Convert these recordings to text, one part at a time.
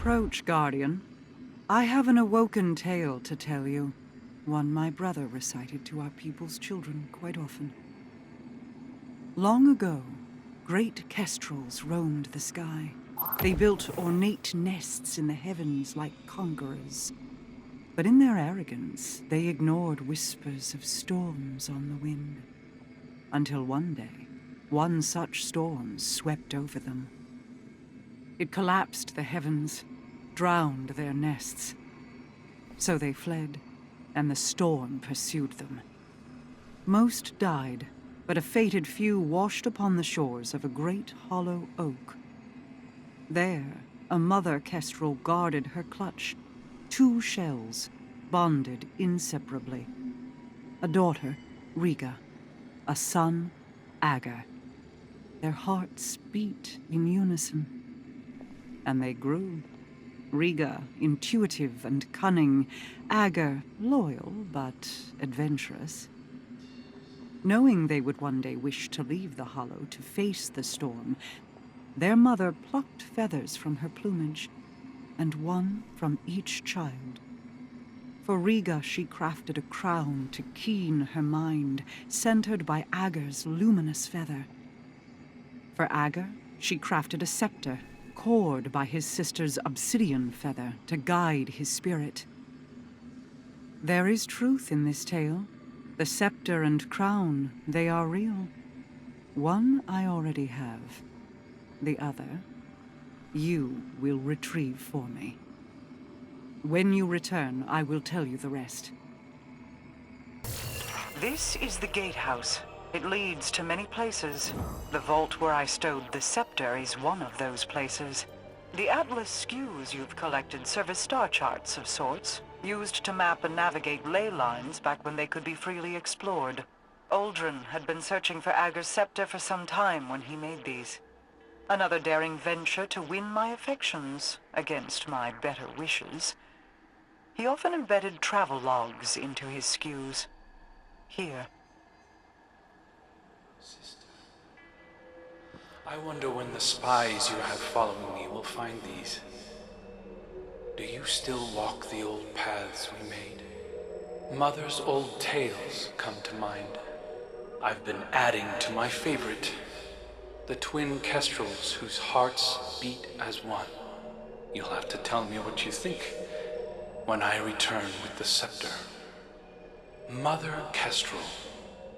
approach, Guardian. I have an Awoken tale to tell you. One my brother recited to our people's children quite often. Long ago, great kestrels roamed the sky. They built ornate nests in the heavens like conquerors. But in their arrogance, they ignored whispers of storms on the wind. Until one day, one such storm swept over them. It collapsed the heavens, drowned their nests. So they fled, and the storm pursued them. Most died, but a fated few washed upon the shores of a great hollow oak. There, a mother kestrel guarded her clutch, 2 shells, bonded inseparably. A daughter, Rega, a son, Ager. Their hearts beat in unison. And they grew. Rega, intuitive and cunning. Ager, loyal but adventurous. Knowing they would one day wish to leave the hollow to face the storm, their mother plucked feathers from her plumage, and one from each child. For Rega she crafted a crown to keen her mind, centered by Ager's luminous feather. For Ager, she crafted a scepter, cored by his sister's obsidian feather to guide his spirit. There is truth in this tale. The scepter and crown, they are real. One I already have. The other, you will retrieve for me. When you return, I will tell you the rest. This is the gatehouse. It leads to many places. The vault where I stowed the scepter is one of those places. The atlas skews you've collected serve as star charts of sorts, used to map and navigate ley lines back when they could be freely explored. Uldren had been searching for Agers Scepter for some time when he made these. Another daring venture to win my affections, against my better wishes. He often embedded travel logs into his skews. Here. Sister, I wonder when the spies you have following me will find these. Do you still walk the old paths we made? Mother's old tales come to mind. I've been adding to my favorite, the twin kestrels whose hearts beat as one. You'll have to tell me what you think when I return with the scepter. Mother Kestrel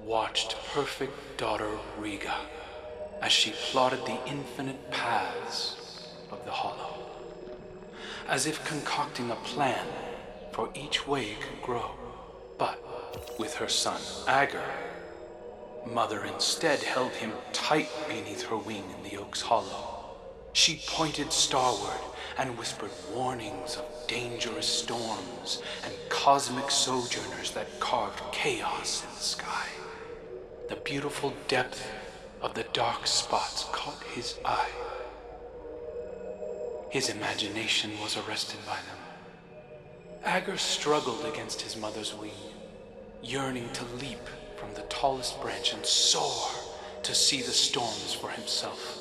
watched perfect daughter Rega as she plotted the infinite paths of the hollow, as if concocting a plan for each way it could grow. But with her son Ager, Mother instead held him tight beneath her wing in the oak's hollow. She pointed starward and whispered warnings of dangerous storms and cosmic sojourners that carved chaos in the sky. The beautiful depth of the dark spots caught his eye. His imagination was arrested by them. Ager struggled against his mother's wing, yearning to leap from the tallest branch and soar to see the storms for himself.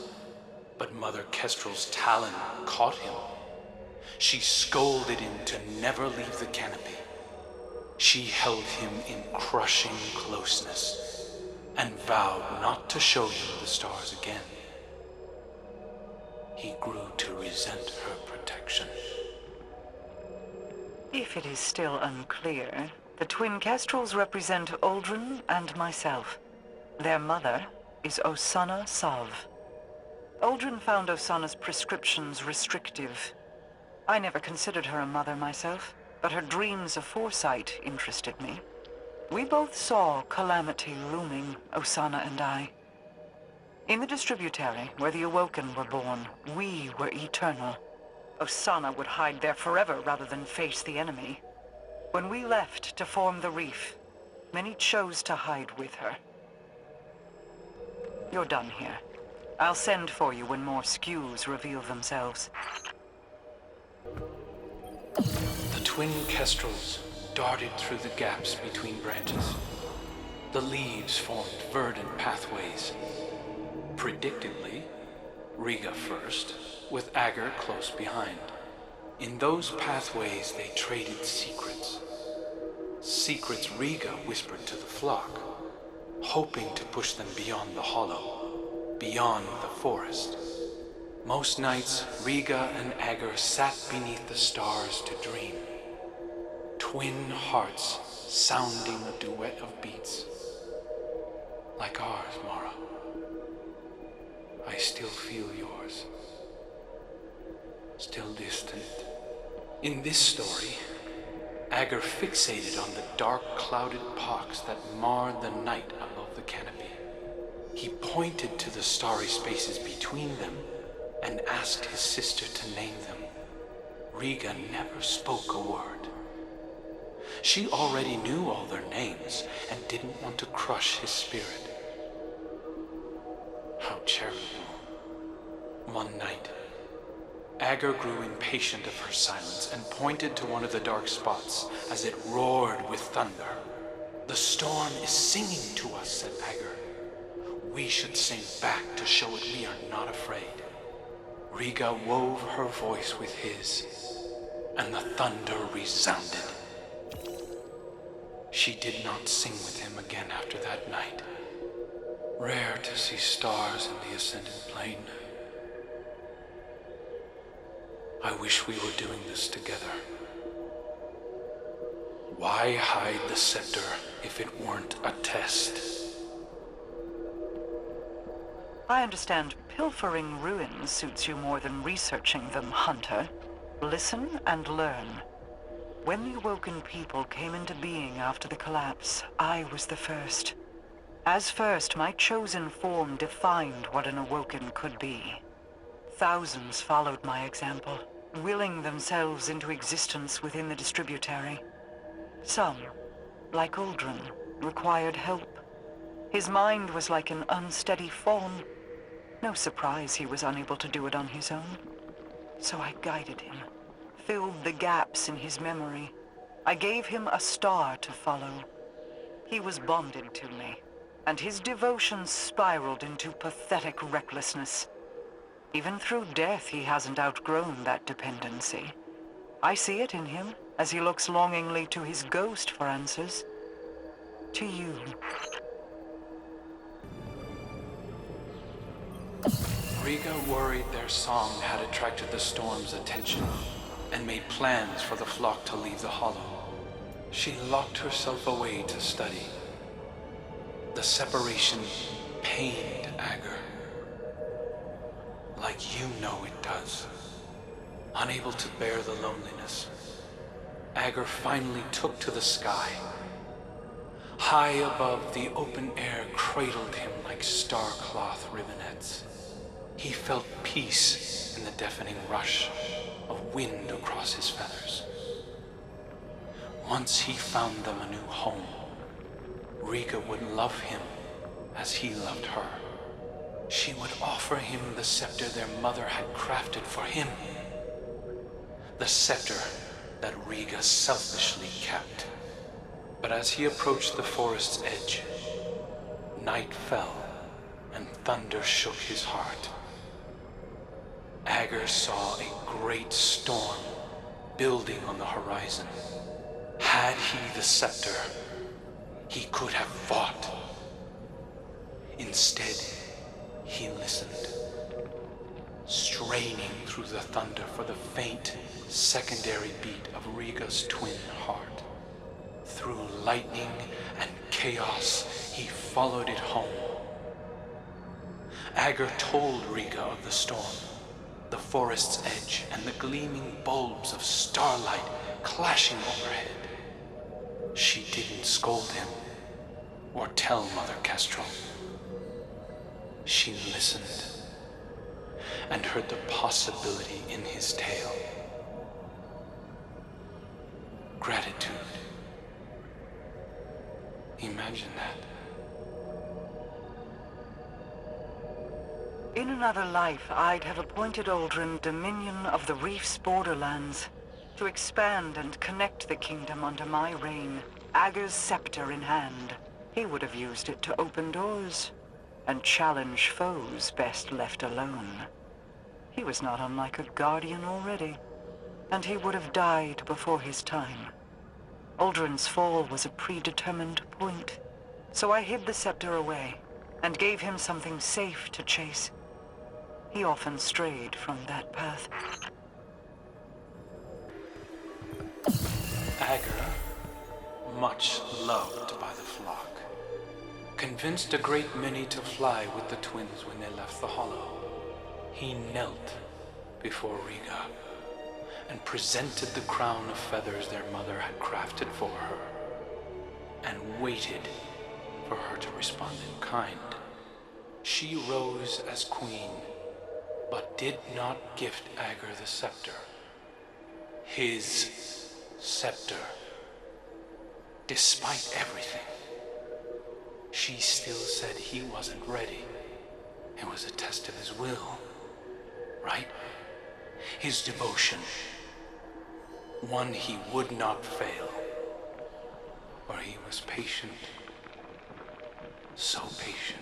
But Mother Kestrel's talon caught him. She scolded him to never leave the canopy. She held him in crushing closeness and vowed not to show him the stars again. He grew to resent her protection. If it is still unclear, the twin kestrels represent Uldren and myself. Their mother is Osana Sav. Uldren found Osana's prescriptions restrictive. I never considered her a mother myself, but her dreams of foresight interested me. We both saw calamity looming, Osana and I. In the distributary, where the Awoken were born, we were eternal. Osana would hide there forever rather than face the enemy. When we left to form the reef, many chose to hide with her. You're done here. I'll send for you when more skews reveal themselves. The twin kestrels darted through the gaps between branches. The leaves formed verdant pathways. Predictably, Rega first, with Ager close behind. In those pathways they traded secrets. Secrets Rega whispered to the flock, hoping to push them beyond the hollow, beyond the forest. Most nights, Rega and Ager sat beneath the stars to dream. Twin hearts sounding a duet of beats. Like ours, Mara. I still feel yours. Still distant. In this story, Ager fixated on the dark clouded pox that marred the night above the canopy. He pointed to the starry spaces between them and asked his sister to name them. Rega never spoke a word. She already knew all their names and didn't want to crush his spirit. How charitable. One night, Ager grew impatient of her silence and pointed to one of the dark spots as it roared with thunder. "The storm is singing to us," said Ager. "We should sing back to show it we are not afraid." Rega wove her voice with his, and the thunder resounded. She did not sing with him again after that night. Rare to see stars in the ascended plane. I wish we were doing this together. Why hide the scepter if it weren't a test? I understand pilfering ruins suits you more than researching them, Hunter. Listen and learn. When the Awoken people came into being after the collapse, I was the first. As first, my chosen form defined what an Awoken could be. Thousands followed my example, willing themselves into existence within the distributary. Some, like Uldren, required help. His mind was like an unsteady fawn. No surprise he was unable to do it on his own. So I guided him, filled the gaps in his memory. I gave him a star to follow. He was bonded to me, and his devotion spiraled into pathetic recklessness. Even through death, he hasn't outgrown that dependency. I see it in him as he looks longingly to his ghost for answers. To you. Rega worried their song had attracted the storm's attention and made plans for the flock to leave the hollow. She locked herself away to study. The separation pained Ager. Like you know it does. Unable to bear the loneliness, Ager finally took to the sky. High above, the open air cradled him like star-cloth ribbonets. He felt peace in the deafening rush of wind across his feathers. Once he found them a new home, Rega would love him as he loved her. She would offer him the scepter their mother had crafted for him. The scepter that Rega selfishly kept. But as he approached the forest's edge, night fell and thunder shook his heart. Ager saw a great storm building on the horizon. Had he the scepter, he could have fought. Instead, he listened, straining through the thunder for the faint, secondary beat of Rega's twin heart. Through lightning and chaos, he followed it home. Ager told Rega of the storm, the forest's edge, and the gleaming bulbs of starlight clashing overhead. She didn't scold him or tell Mother Kestrel. She listened and heard the possibility in his tale. Gratitude. Imagine that. In another life, I'd have appointed Uldren Dominion of the Reef's borderlands, to expand and connect the kingdom under my reign, Agers Scepter in hand. He would have used it to open doors and challenge foes best left alone. He was not unlike a guardian already. and he would have died before his time. Uldren's fall was a predetermined point, so I hid the scepter away and gave him something safe to chase. He often strayed from that path. Ager, much loved by the flock, convinced a great many to fly with the twins when they left the hollow. He knelt before Rega and presented the crown of feathers their mother had crafted for her, and waited for her to respond in kind. She rose as queen, but did not gift Ager the scepter. His scepter. Despite everything, she still said he wasn't ready. It was a test of his will, right? His devotion. One he would not fail. For he was patient. So patient.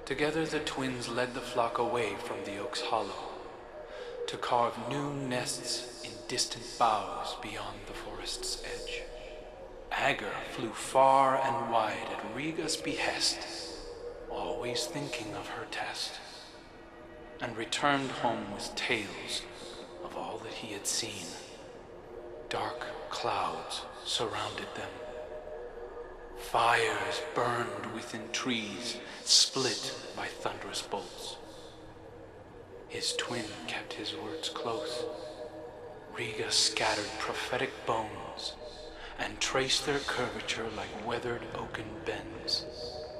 Together the twins led the flock away from the oak's hollow to carve new nests in distant boughs beyond the forest's edge. Ager flew far and wide at Rega's behest, always thinking of her test, and returned home with tales of all that he had seen. Dark clouds surrounded them. Fires burned within trees, split by thunderous bolts. His twin kept his words close. Rega scattered prophetic bones and traced their curvature like weathered oaken bends.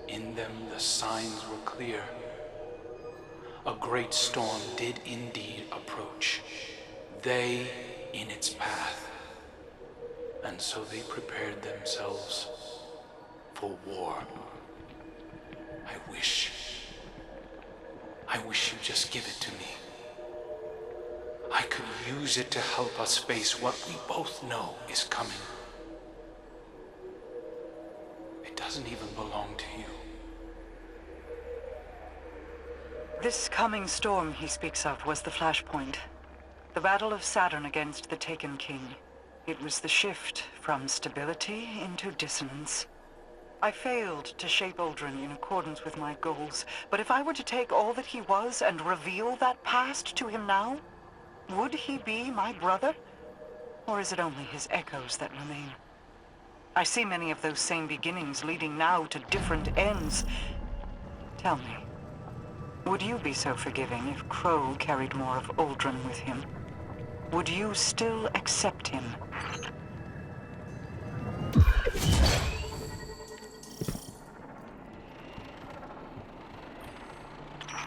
In them the signs were clear. A great storm did indeed approach, they in its path, and so they prepared themselves for war. I wish you'd just give it to me. I could use it to help us face what we both know is coming. It doesn't even belong to you. This coming storm he speaks of was the flashpoint. The battle of Saturn against the Taken King. It was the shift from stability into dissonance. I failed to shape Uldren in accordance with my goals, but if I were to take all that he was and reveal that past to him now, would he be my brother? Or is it only his echoes that remain? I see many of those same beginnings leading now to different ends. Tell me, would you be so forgiving if Crow carried more of Uldren with him? Would you still accept him?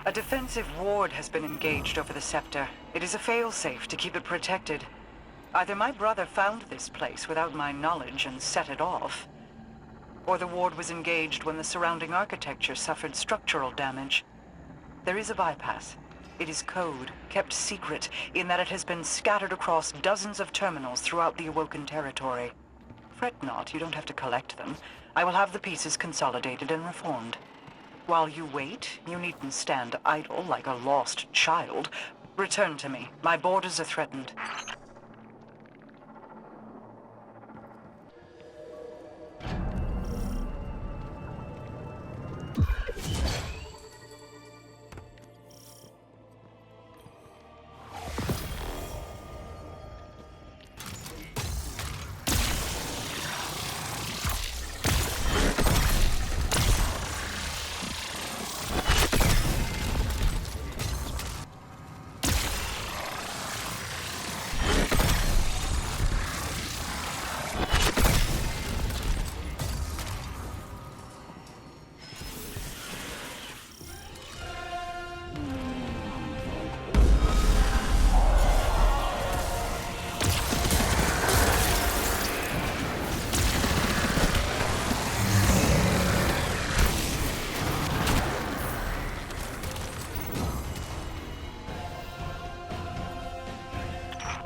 A defensive ward has been engaged over the scepter. It is a failsafe to keep it protected. Either my brother found this place without my knowledge and set it off, or the ward was engaged when the surrounding architecture suffered structural damage. There is a bypass. It is code, kept secret, in that it has been scattered across dozens of terminals throughout the Awoken territory. Fret not, you don't have to collect them. I will have the pieces consolidated and reformed. While you wait, you needn't stand idle like a lost child. Return to me. My borders are threatened.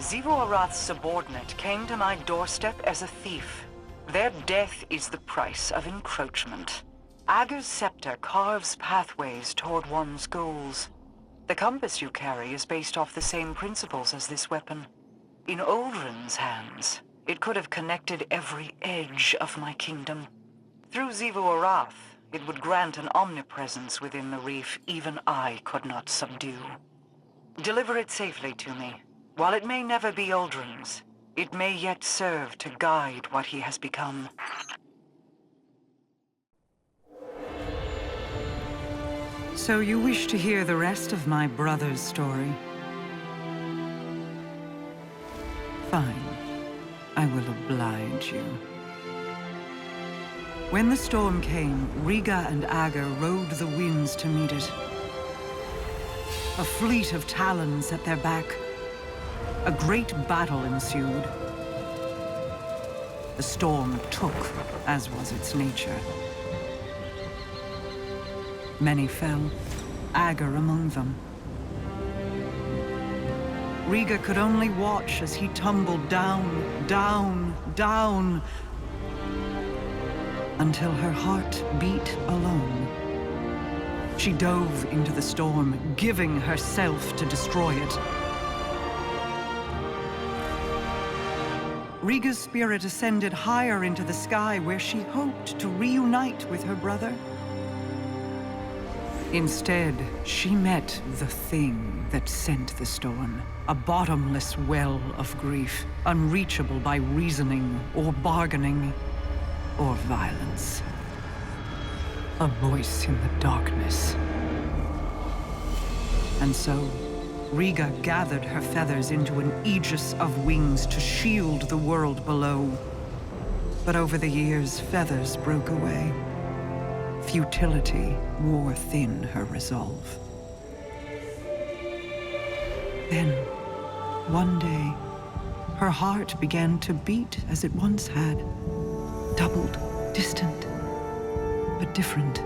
Zero Arath's subordinate came to my doorstep as a thief. Their death is the price of encroachment. Agers Scepter carves pathways toward one's goals. The compass you carry is based off the same principles as this weapon. In Uldren's hands, it could have connected every edge of my kingdom. Through Xivu Arath, it would grant an omnipresence within the reef even I could not subdue. Deliver it safely to me. While it may never be Uldren's, it may yet serve to guide what he has become. So you wish to hear the rest of my brother's story? Fine. I will oblige you. When the storm came, Rega and Ager rode the winds to meet it. A fleet of talons at their back. A great battle ensued. The storm took, as was its nature. Many fell, Ager among them. Rega could only watch as he tumbled down, down, down, until her heart beat alone. She dove into the storm, giving herself to destroy it. Rega's spirit ascended higher into the sky, where she hoped to reunite with her brother. Instead, she met the thing that sent the storm. A bottomless well of grief, unreachable by reasoning or bargaining or violence. A voice in the darkness. And so, Rega gathered her feathers into an aegis of wings to shield the world below. But over the years, feathers broke away. Futility wore thin her resolve. Then, one day, her heart began to beat as it once had. Doubled, distant, but different.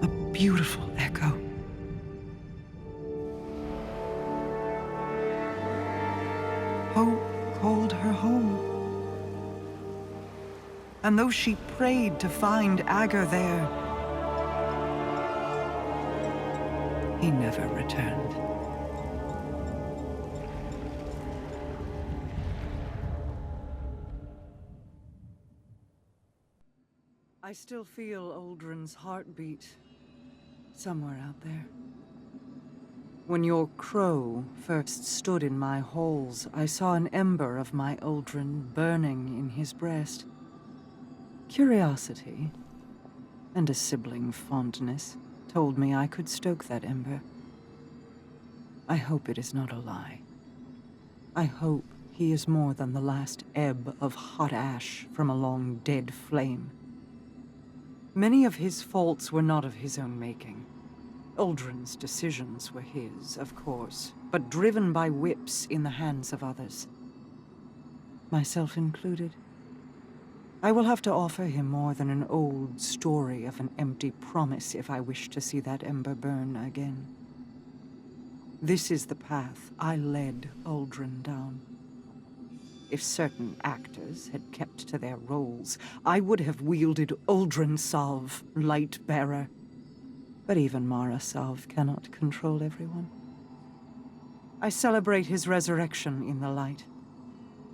A beautiful echo. Hope called her home. And though she prayed to find Ager there, he never returned. I still feel Uldren's heartbeat somewhere out there. When your crow first stood in my halls, I saw an ember of my Uldren burning in his breast. Curiosity, and a sibling fondness, told me I could stoke that ember. I hope it is not a lie. I hope he is more than the last ebb of hot ash from a long dead flame. Many of his faults were not of his own making. Uldren's decisions were his, of course, but driven by whips in the hands of others. Myself included. I will have to offer him more than an old story of an empty promise if I wish to see that ember burn again. This is the path I led Uldren down. If certain actors had kept to their roles, I would have wielded Uldren Salve, Light-Bearer. But even Mara Salve cannot control everyone. I celebrate his resurrection in the light.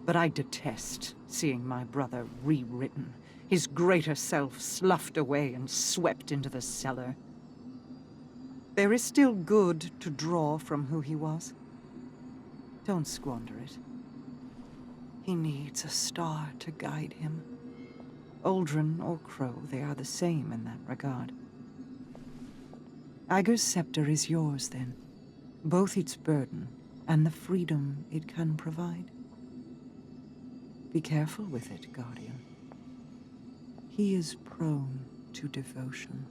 But I detest seeing my brother rewritten, his greater self sloughed away and swept into the cellar. There is still good to draw from who he was. Don't squander it. He needs a star to guide him. Uldren or Crow, they are the same in that regard. Agers Scepter is yours, then. Both its burden and the freedom it can provide. Be careful with it, Guardian. He is prone to devotion.